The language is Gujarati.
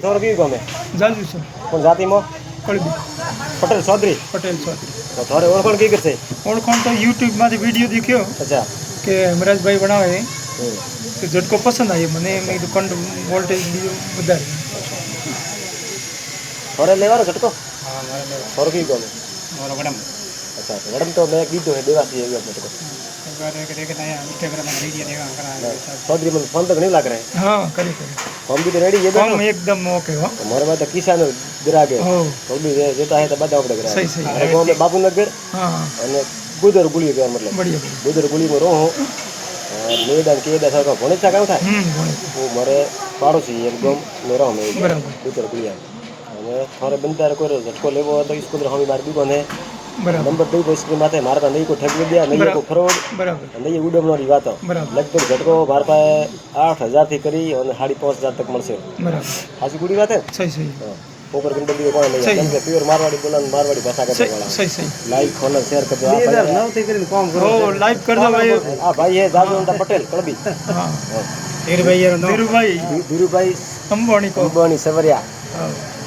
તમારું કયું ગમે જાજુ છે પણ જાતિમાં કળબી પટેલ ચૌધરી પટેલ ચૌધરી તો થોડે ઓળખાણ કઈ કરશે ઓળખાણ તો યુટ્યુબમાંથી વિડીયો દેખ્યો અચ્છા કે હેમરાજભાઈ બનાવે હમ. તો ઝટકો પસંદ આવ્યો મને મેં કીધું કંડ વોલ્ટેજ બીજું વધારે થોડે લેવાનો ઝટકો હા મારે થોડું કયું ગમે મારો મેડમ અચ્છા તો મેડમ તો મેં કીધું છે દેવાસી એવી ઝટકો ચૌધરી મને ફોન તો ઘણી લાગ રહે હા કરી ફોન भी तो रेडी ये કામ बैठो એકદમ ઓકે હો हमारे पास तो किसान ग्राहक है हो तो भी जेता है तो બધા આપણે ગ્રાહક સહી સહી મારા ગામ में बाबूनगर હા અને ગુદર ગુલી કે મતલબ બઢિયા ગુદર ગુલીમાં રહું હું મેદાન કેદા સરખા ભણે છે કામ થાય ભણે હું મારે પાડોશી એક ગામ મેં રહું મેં બરાબર ગુદર ગુલિયા અને થોડે બંધાર કોઈ ઝટકો લેવો હોય તો સ્કૂલ હમી મારી દુકાન है બરાબર નંબર દઈ દો સ્કૂલ માથે મારે નહીં કોઈ ઠગવી દે નહીં કોઈ ફ્રોડ બરાબર નહીં ઉડમવાની વાતો બરાબર લગભગ ઝટકો મારા પાસે 8,000 થી કરી અને 5,500 તક મળશે બરાબર સાચી પૂરી વાત હે સહી સહી ऊपर गंदगी कोण नहीं सही। है केम के प्योर मारवाड़ी बोलन मारवाड़ी भाषा का સહી वाला સહી સહી लाइक फॉलो शेयर कर दो 2009 થી કરીને કામ કરો हो लाइव कर दो भाई आ भाई है जादवंता पटेल कलबी हाँ धीरुभाई धीरुभाई धीरुभाई अंबाणी को अंबाणी सवरिया हाँ